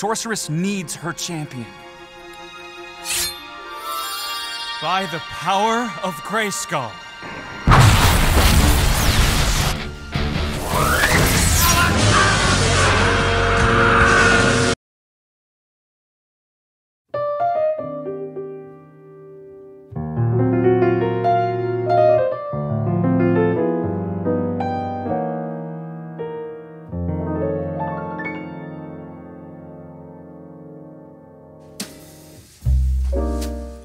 sorceress needs her champion. By the power of Grayskull.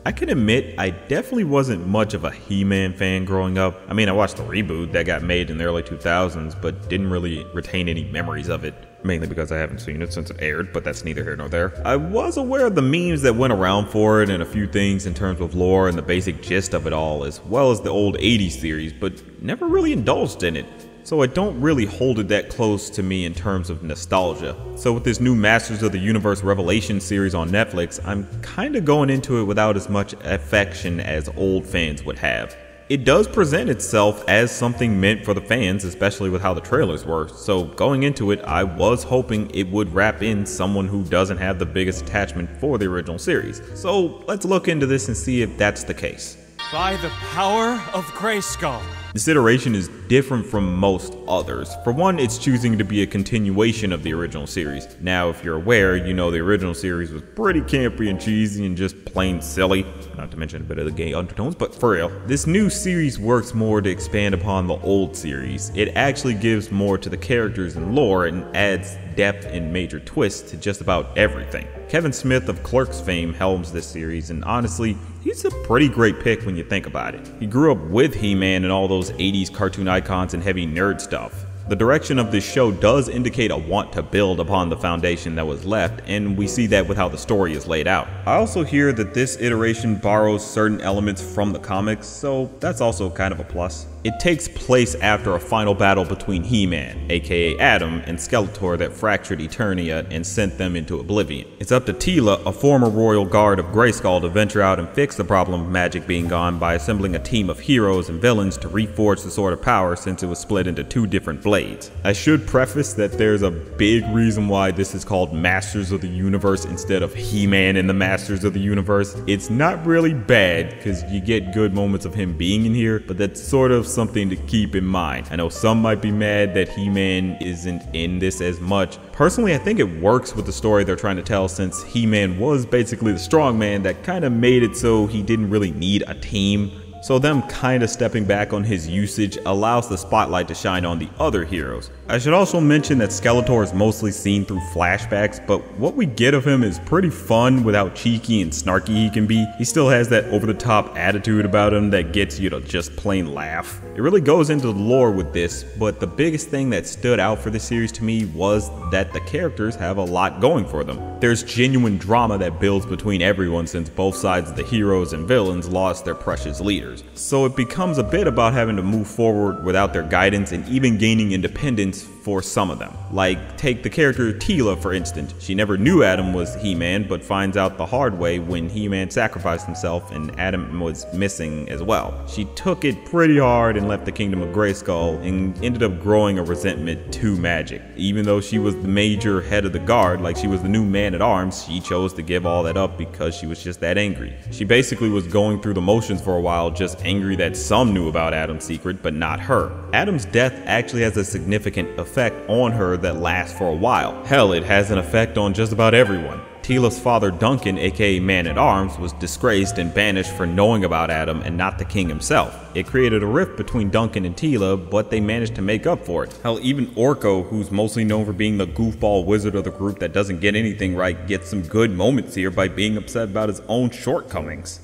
I can admit I definitely wasn't much of a He-Man fan growing up. I mean, I watched the reboot that got made in the early 2000s, but didn't really retain any memories of it. Mainly because I haven't seen it since it aired, but that's neither here nor there. I was aware of the memes that went around for it and a few things in terms of lore and the basic gist of it all, as well as the old 80s series, but never really indulged in it. So I don't really hold it that close to me in terms of nostalgia. So with this new Masters of the Universe Revelation series on Netflix, I'm kinda going into it without as much affection as old fans would have. It does present itself as something meant for the fans, especially with how the trailers were, so going into it, I was hoping it would wrap in someone who doesn't have the biggest attachment for the original series. So let's look into this and see if that's the case. By the power of Grayskull. This iteration is different from most others. For one, it's choosing to be a continuation of the original series. Now, if you're aware, you know the original series was pretty campy and cheesy and just plain silly. Not to mention a bit of the gay undertones, but for real. This new series works more to expand upon the old series. It actually gives more to the characters and lore and adds depth and major twists to just about everything. Kevin Smith of Clerks fame helms this series, and honestly, he's a pretty great pick when you think about it. He grew up with He-Man and all those 80s cartoon icons and heavy nerd stuff. The direction of this show does indicate a want to build upon the foundation that was left, and we see that with how the story is laid out. I also hear that this iteration borrows certain elements from the comics, so that's also kind of a plus. It takes place after a final battle between He-Man, aka Adam, and Skeletor that fractured Eternia and sent them into oblivion. It's up to Teela, a former royal guard of Grayskull, to venture out and fix the problem of magic being gone by assembling a team of heroes and villains to reforge the Sword of Power since it was split into two different blades. I should preface that there's a big reason why this is called Masters of the Universe instead of He-Man and the Masters of the Universe. It's not really bad because you get good moments of him being in here, but that's sort of something to keep in mind. I know some might be mad that He-Man isn't in this as much. Personally, I think it works with the story they're trying to tell, since He-Man was basically the strong man that kind of made it so he didn't really need a team. So them kind of stepping back on his usage allows the spotlight to shine on the other heroes. I should also mention that Skeletor is mostly seen through flashbacks, but what we get of him is pretty fun with how cheeky and snarky he can be. He still has that over-the-top attitude about him that gets you to just plain laugh. It really goes into the lore with this, but the biggest thing that stood out for this series to me was that the characters have a lot going for them. There's genuine drama that builds between everyone since both sides of the heroes and villains lost their precious leaders. So it becomes a bit about having to move forward without their guidance and even gaining independence for some of them. Like, take the character Teela for instance. She never knew Adam was He-Man, but finds out the hard way when He-Man sacrificed himself and Adam was missing as well. She took it pretty hard and left the kingdom of Grayskull and ended up growing a resentment to magic. Even though she was the major head of the guard, like she was the new man-at-arms, she chose to give all that up because she was just that angry. She basically was going through the motions for a while, just angry that some knew about Adam's secret, but not her. Adam's death actually has a significant effect on her that lasts for a while. Hell, it has an effect on just about everyone. Teela's father Duncan, aka Man-at-Arms, was disgraced and banished for knowing about Adam and not the king himself. It created a rift between Duncan and Teela, but they managed to make up for it. Hell, even Orko, who's mostly known for being the goofball wizard of the group that doesn't get anything right, gets some good moments here by being upset about his own shortcomings.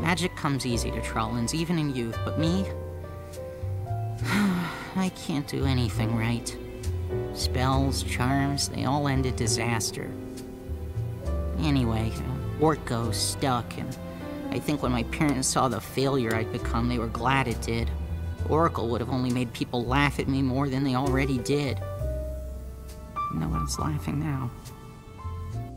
Magic comes easy to Trollins, even in youth, but me? I can't do anything right. Spells, charms, they all end in disaster. Anyway, Orko's stuck, and I think when my parents saw the failure I'd become, they were glad it did. Oracle would have only made people laugh at me more than they already did. No one's laughing now.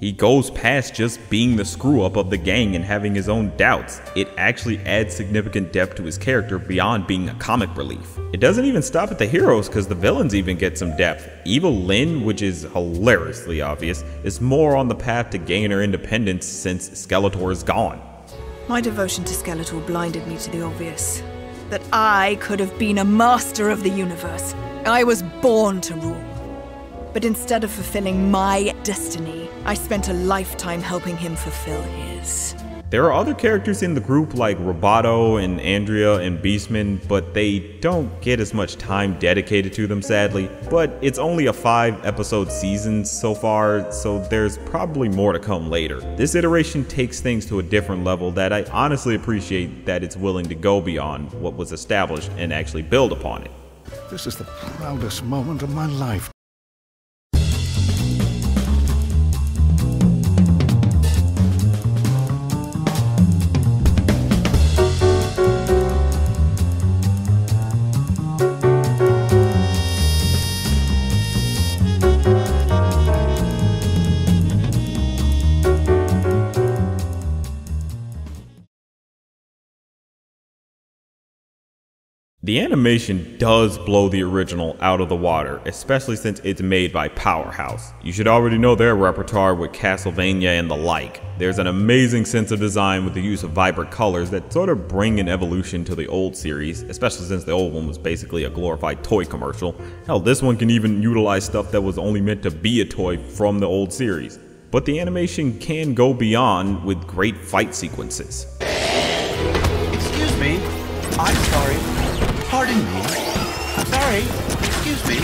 He goes past just being the screw-up of the gang and having his own doubts. It actually adds significant depth to his character beyond being a comic relief. It doesn't even stop at the heroes, because the villains even get some depth. Evil Lynn, which is hilariously obvious, is more on the path to gain her independence since Skeletor is gone. My devotion to Skeletor blinded me to the obvious. That I could have been a master of the universe. I was born to rule. But instead of fulfilling my destiny, I spent a lifetime helping him fulfill his. There are other characters in the group like Roboto and Andrea and Beastman, but they don't get as much time dedicated to them, sadly. But it's only a 5-episode season so far, so there's probably more to come later. This iteration takes things to a different level that I honestly appreciate, that it's willing to go beyond what was established and actually build upon it. This is the proudest moment of my life. The animation does blow the original out of the water, especially since it's made by Powerhouse. You should already know their repertoire with Castlevania and the like. There's an amazing sense of design with the use of vibrant colors that sort of bring an evolution to the old series, especially since the old one was basically a glorified toy commercial. Hell, this one can even utilize stuff that was only meant to be a toy from the old series. But the animation can go beyond with great fight sequences. Excuse me, I'm sorry. Pardon me. Sorry. Excuse me.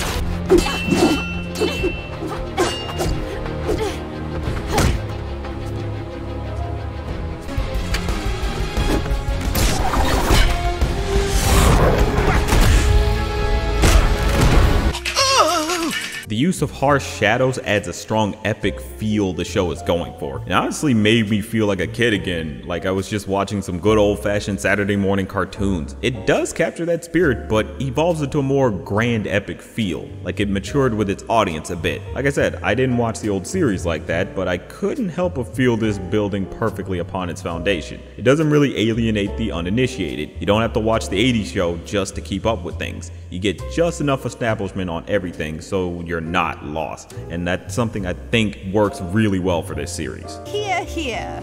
The use of harsh shadows adds a strong epic feel the show is going for. It honestly made me feel like a kid again, like I was just watching some good old-fashioned Saturday morning cartoons. It does capture that spirit, but evolves it to a more grand epic feel, like it matured with its audience a bit. Like I said, I didn't watch the old series like that, but I couldn't help but feel this building perfectly upon its foundation. It doesn't really alienate the uninitiated. You don't have to watch the 80s show just to keep up with things. You get just enough establishment on everything so you're not lost, and that's something I think works really well for this series. Hear, hear.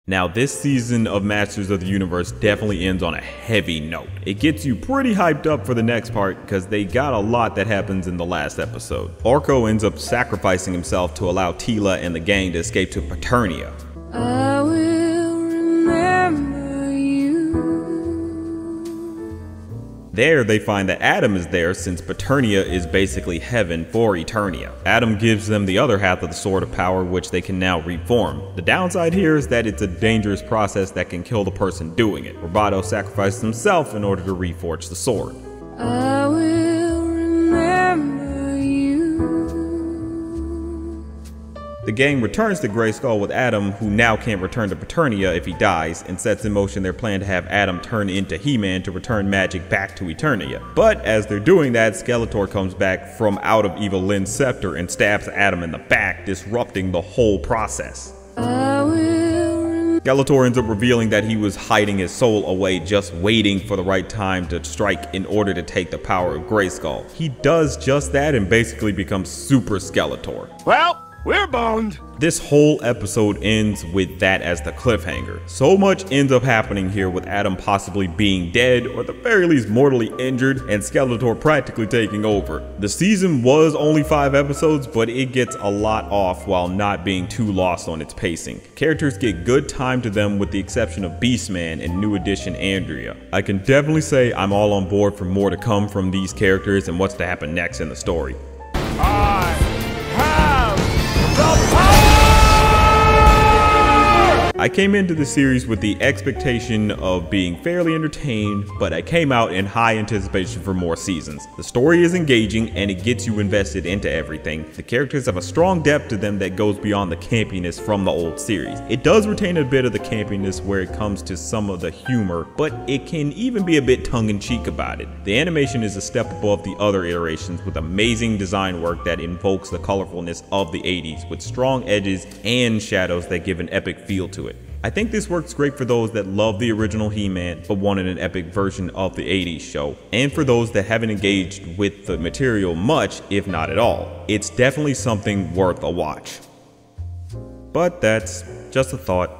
Now, this season of Masters of the Universe definitely ends on a heavy note. It gets you pretty hyped up for the next part because they got a lot that happens in the last episode. Orko ends up sacrificing himself to allow Teela and the gang to escape to Paternia. I will remember you. There, they find that Adam is there since Paternia is basically heaven for Eternia. Adam gives them the other half of the Sword of Power, which they can now reform. The downside here is that it's a dangerous process that can kill the person doing it. Roboto sacrifices himself in order to reforge the sword. I will remember you. The gang returns to Grayskull with Adam, who now can't return to Paternia if he dies, and sets in motion their plan to have Adam turn into He-Man to return magic back to Eternia. But as they're doing that, Skeletor comes back from out of Evil Lynn's scepter and stabs Adam in the back, disrupting the whole process. Skeletor ends up revealing that he was hiding his soul away, just waiting for the right time to strike in order to take the power of Grayskull. He does just that and basically becomes Super Skeletor. Well, we're boned. This whole episode ends with that as the cliffhanger. So much ends up happening here, with Adam possibly being dead, or at the very least mortally injured, and Skeletor practically taking over. The season was only 5 episodes, but it gets a lot off while not being too lost on its pacing. Characters get good time to them with the exception of Beastman and new addition Andrea. I can definitely say I'm all on board for more to come from these characters and what's to happen next in the story. I came into the series with the expectation of being fairly entertained, but I came out in high anticipation for more seasons. The story is engaging and it gets you invested into everything. The characters have a strong depth to them that goes beyond the campiness from the old series. It does retain a bit of the campiness where it comes to some of the humor, but it can even be a bit tongue-in-cheek about it. The animation is a step above the other iterations with amazing design work that invokes the colorfulness of the 80s with strong edges and shadows that give an epic feel to it. I think this works great for those that love the original He-Man but wanted an epic version of the 80s show, and for those that haven't engaged with the material much, if not at all. It's definitely something worth a watch. But that's just a thought.